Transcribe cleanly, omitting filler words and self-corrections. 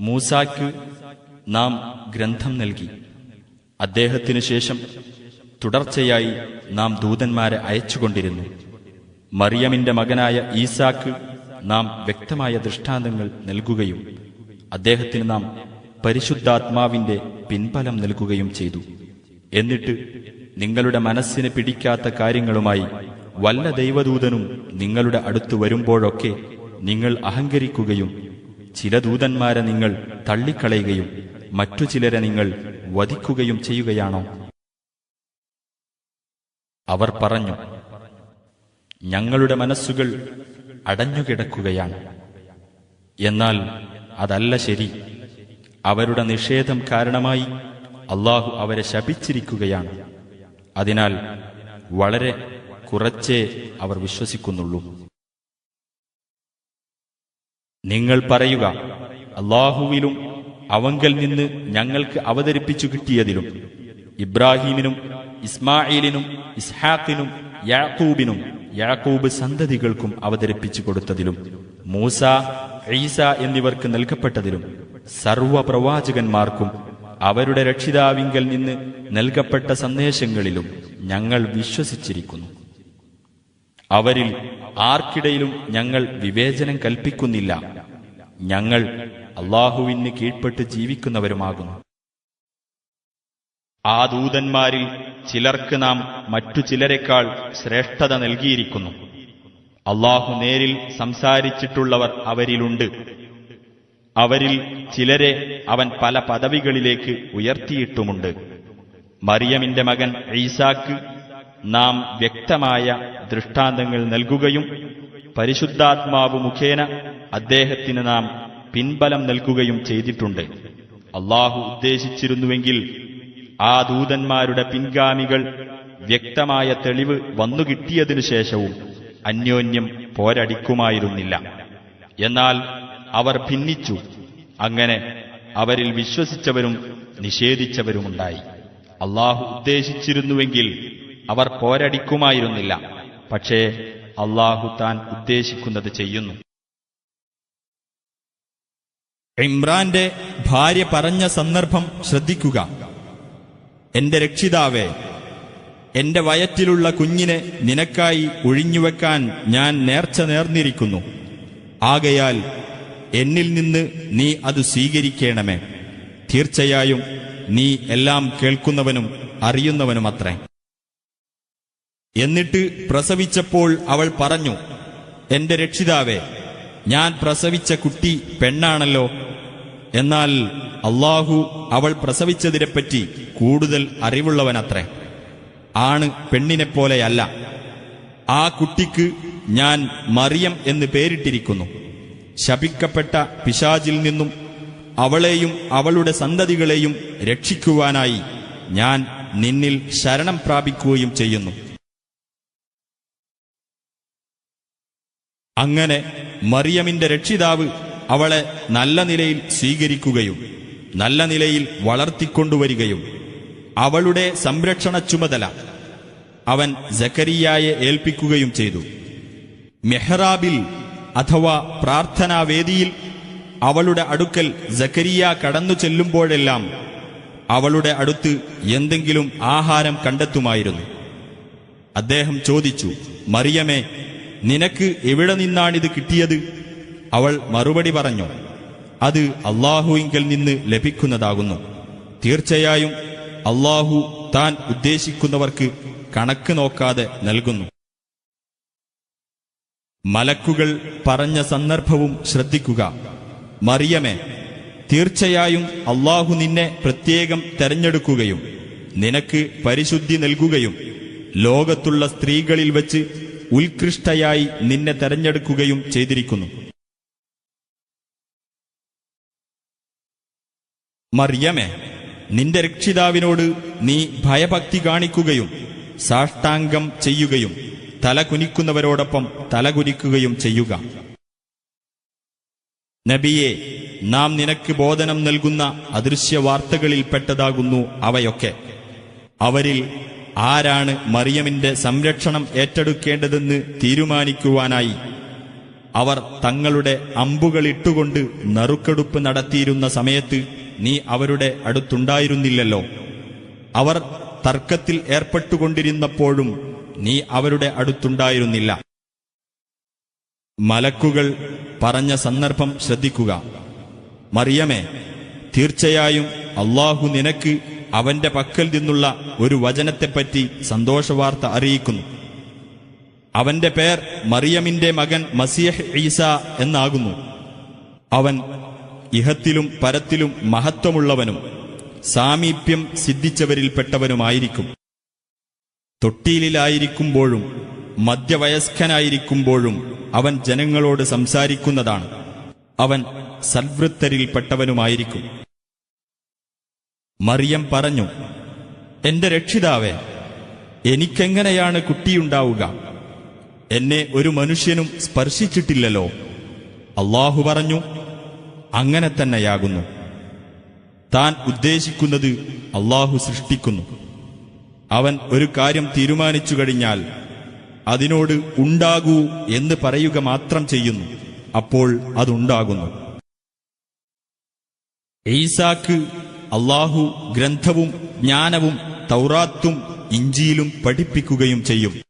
മൂസായ്ക്ക് നാം ഗ്രന്ഥം നൽകി. അദ്ദേഹത്തിനു ശേഷം തുടർച്ചയായി നാം ദൂതന്മാരെ അയച്ചുകൊണ്ടിരുന്നു. മറിയമിന്റെ മകനായ ഈസാക്ക് നാം വ്യക്തമായ ദൃഷ്ടാന്തങ്ങൾ നൽകുകയും അദ്ദേഹത്തിന് നാം പരിശുദ്ധാത്മാവിന്റെ പിൻബലം നൽകുകയും ചെയ്തു. എന്നിട്ട് നിങ്ങളുടെ മനസ്സിന് പിടിക്കാത്ത കാര്യങ്ങളുമായി വല്ല ദൈവദൂതനും നിങ്ങളുടെ അടുത്ത് വരുമ്പോഴൊക്കെ നിങ്ങൾ അഹങ്കരിക്കുകയും ചില ദൂതന്മാരെ നിങ്ങൾ തള്ളിക്കളയുകയും മറ്റു ചിലരെ നിങ്ങൾ വധിക്കുകയും ചെയ്യുകയാണോ? അവർ പറഞ്ഞു, ഞങ്ങളുടെ മനസ്സുകൾ അടഞ്ഞുകിടക്കുകയാണ്. എന്നാൽ അതല്ല ശരി. അവരുടെ നിഷേധം കാരണമായി അല്ലാഹു അവരെ ശപിച്ചിരിക്കുകയാണ്. അതിനാൽ വളരെ കുറച്ചേ അവർ വിശ്വസിക്കുന്നുള്ളൂ. നിങ്ങൾ പറയുക, അല്ലാഹുവിലും അവങ്കൽ നിന്ന് ഞങ്ങൾക്ക് അവതരിപ്പിച്ചു കിട്ടിയതിലും ഇബ്രാഹീമിനും ഇസ്മാഈലിനും ഇസ്ഹാഖിനും യാക്കൂബിനും യാക്കൂബ് സന്തതികൾക്കും അവതരിപ്പിച്ചു കൊടുത്തതിലും മൂസ ഈസ എന്നിവർക്ക് നൽകപ്പെട്ടതിലും സർവപ്രവാചകന്മാർക്കും അവരുടെ രക്ഷിതാവിങ്കൽ നിന്ന് നൽകപ്പെട്ട സന്ദേശങ്ങളിലും ഞങ്ങൾ വിശ്വസിച്ചിരിക്കുന്നു. അവരിൽ ആർക്കിടയിലും ഞങ്ങൾ വിവേചനം കൽപ്പിക്കുന്നില്ല. ഞങ്ങൾ അല്ലാഹുവിന് കീഴ്പ്പെട്ട് ജീവിക്കുന്നവരുമാകുന്നു. ആ ദൂതന്മാരിൽ ചിലർക്ക് നാം മറ്റു ചിലരെക്കാൾ ശ്രേഷ്ഠത നൽകിയിരിക്കുന്നു. അല്ലാഹു നേരിൽ സംസാരിച്ചിട്ടുള്ളവർ അവരിലുണ്ട്. അവരിൽ ചിലരെ അവൻ പല പദവികളിലേക്ക് ഉയർത്തിയിട്ടുമുണ്ട്. മറിയമിന്റെ മകൻ ഈസാക്ക് നാം വ്യക്തമായ ദൃഷ്ടാന്തങ്ങൾ നൽകുകയും പരിശുദ്ധാത്മാവ് മുഖേന അദ്ദേഹത്തിന് നാം പിൻബലം നൽകുകയും ചെയ്തിട്ടുണ്ട്. അല്ലാഹു ഉദ്ദേശിച്ചിരുന്നുവെങ്കിൽ ആ ദൂതന്മാരുടെ പിൻഗാമികൾ വ്യക്തമായ തെളിവ് വന്നുകിട്ടിയതിനു ശേഷവും അന്യോന്യം പോരടിക്കുമായിരുന്നില്ല. എന്നാൽ അവർ ഭിന്നിച്ചു. അങ്ങനെ അവരിൽ വിശ്വസിച്ചവരും നിഷേധിച്ചവരുമുണ്ടായി. അല്ലാഹു ഉദ്ദേശിച്ചിരുന്നുവെങ്കിൽ അവർ പോരടിക്കുമായിരുന്നില്ല. പക്ഷേ അല്ലാഹു താൻ ഉദ്ദേശിക്കുന്നത് ചെയ്യുന്നു. ഇമ്രാന്റെ ഭാര്യ പറഞ്ഞ സന്ദർഭം ശ്രദ്ധിക്കുക. എന്റെ രക്ഷിതാവേ, എന്റെ വയറ്റിലുള്ള കുഞ്ഞിനെ നിനക്കായി ഒഴിഞ്ഞുവെക്കാൻ ഞാൻ നേർച്ച നേർന്നിരിക്കുന്നു. ആകയാൽ എന്നിൽ നിന്ന് നീ അത് സ്വീകരിക്കണമേ. തീർച്ചയായും നീ എല്ലാം കേൾക്കുന്നവനും അറിയുന്നവനുമത്രേ. എന്നിട്ട് പ്രസവിച്ചപ്പോൾ അവൾ പറഞ്ഞു, എന്റെ രക്ഷിതാവേ, ഞാൻ പ്രസവിച്ച കുട്ടി പെണ്ണാണല്ലോ. എന്നാൽ അല്ലാഹു അവൾ പ്രസവിച്ചതിനെപ്പറ്റി കൂടുതൽ അറിവുള്ളവനത്രേ. ആണ് പെണ്ണിനെപ്പോലെയല്ല. ആ കുട്ടിക്ക് ഞാൻ മറിയം എന്ന് പേരിട്ടിരിക്കുന്നു. ശപിക്കപ്പെട്ട പിശാചിൽ നിന്നും അവളെയും അവളുടെ സന്തതികളെയും രക്ഷിക്കുവാനായി ഞാൻ നിന്നിൽ ശരണം പ്രാപിക്കുകയും ചെയ്യുന്നു. അങ്ങനെ മറിയമിന്റെ രക്ഷിതാവ് അവളെ നല്ല നിലയിൽ സ്വീകരിക്കുകയും നല്ല നിലയിൽ വളർത്തിക്കൊണ്ടുവരികയും അവളുടെ സംരക്ഷണ ചുമതല അവൻ സക്കരിയായെ ഏൽപ്പിക്കുകയും ചെയ്തു. മെഹ്റാബിൽ അഥവാ പ്രാർത്ഥനാവേദിയിൽ അവളുടെ അടുക്കൽ സക്കരിയ കടന്നു ചെല്ലുമ്പോഴെല്ലാം അവളുടെ അടുത്ത് എന്തെങ്കിലും ആഹാരം കണ്ടെത്തുമായിരുന്നു. അദ്ദേഹം ചോദിച്ചു, മറിയമേ, നിനക്ക് എവിടെ നിന്നാണിത് കിട്ടിയത്? അവൾ മറുപടി പറഞ്ഞു, അത് അല്ലാഹുവിങ്കൽ നിന്ന് ലഭിക്കുന്നതാകുന്നു. തീർച്ചയായും അല്ലാഹു താൻ ഉദ്ദേശിക്കുന്നവർക്ക് കണക്ക് നോക്കാതെ നൽകുന്നു. മലക്കുകൾ പറഞ്ഞ സന്ദർഭവും ശ്രദ്ധിക്കുക. മറിയമേ, തീർച്ചയായും അല്ലാഹു നിന്നെ പ്രത്യേകം തെരഞ്ഞെടുക്കുകയും നിനക്ക് പരിശുദ്ധി നൽകുകയും ലോകത്തുള്ള സ്ത്രീകളിൽ വച്ച് ഉത്കൃഷ്ടയായി നിന്നെ തെരഞ്ഞെടുക്കുകയും ചെയ്തിരിക്കുന്നു. മറിയമേ, നിന്റെ രക്ഷിതാവിനോട് നീ ഭയഭക്തി കാണിക്കുകയും സാഷ്ടാംഗം ചെയ്യുകയും തലകുനിക്കുന്നവരോടൊപ്പം തലകുനിക്കുകയും ചെയ്യുക. നബിയെ, നാം നിനക്ക് ബോധനം നൽകുന്ന അദൃശ്യവാർത്തകളിൽപ്പെട്ടതാകുന്നു അവയൊക്കെ. അവരിൽ ആരാണ് മറിയമിന്റെ സംരക്ഷണം ഏറ്റെടുക്കേണ്ടതെന്ന് തീരുമാനിക്കുവാനായി അവർ തങ്ങളുടെ അമ്പുകളിട്ടുകൊണ്ട് നറുക്കെടുപ്പ് നടത്തിയിരുന്ന സമയത്ത് നീ അവരുടെ അടുത്തുണ്ടായിരുന്നില്ലല്ലോ. അവർ തർക്കത്തിൽ ഏർപ്പെട്ടുകൊണ്ടിരുന്നപ്പോഴും നീ അവരുടെ അടുത്തുണ്ടായിരുന്നില്ല. മലക്കുകൾ പറഞ്ഞ സന്ദർഭം ശ്രദ്ധിക്കുക. മറിയമേ, തീർച്ചയായും അല്ലാഹു നിനക്ക് അവന്റെ പക്കൽ നിന്നുള്ള ഒരു വചനത്തെപ്പറ്റി സന്തോഷവാർത്ത അറിയിക്കുന്നു. അവന്റെ പേർ മറിയമിന്റെ മകൻ മസീഹ് ഈസ എന്നാകുന്നു. അവൻ ഇഹത്തിലും പരത്തിലും മഹത്വമുള്ളവനും സാമീപ്യം സിദ്ധിച്ചവരിൽപ്പെട്ടവനുമായിരിക്കും. തൊട്ടിയിലായിരിക്കുമ്പോഴും മധ്യവയസ്കനായിരിക്കുമ്പോഴും അവൻ ജനങ്ങളോട് സംസാരിക്കുന്നതാണ്. അവൻ സൽവൃത്തരിൽപ്പെട്ടവനുമായിരിക്കും. മറിയം പറഞ്ഞു, എന്റെ രക്ഷിതാവേ, എനിക്കെങ്ങനെയാണ് കുട്ടിയുണ്ടാവുക? എന്നെ ഒരു മനുഷ്യനും സ്പർശിച്ചിട്ടില്ലല്ലോ. അല്ലാഹു പറഞ്ഞു, അങ്ങനെ തന്നെയാകുന്നു. താൻ ഉദ്ദേശിക്കുന്നത് അല്ലാഹു സൃഷ്ടിക്കുന്നു. അവൻ ഒരു കാര്യം തീരുമാനിച്ചു കഴിഞ്ഞാൽ അതിനോട് ഉണ്ടാകൂ എന്ന് പറയുക മാത്രം ചെയ്യുന്നു. അപ്പോൾ അതുണ്ടാകുന്നു. ഈസാക്ക് അല്ലാഹു ഗ്രന്ഥവും ജ്ഞാനവും തൗറാത്തും ഇഞ്ചീലും പഠിപ്പിക്കുകയും ചെയ്യും.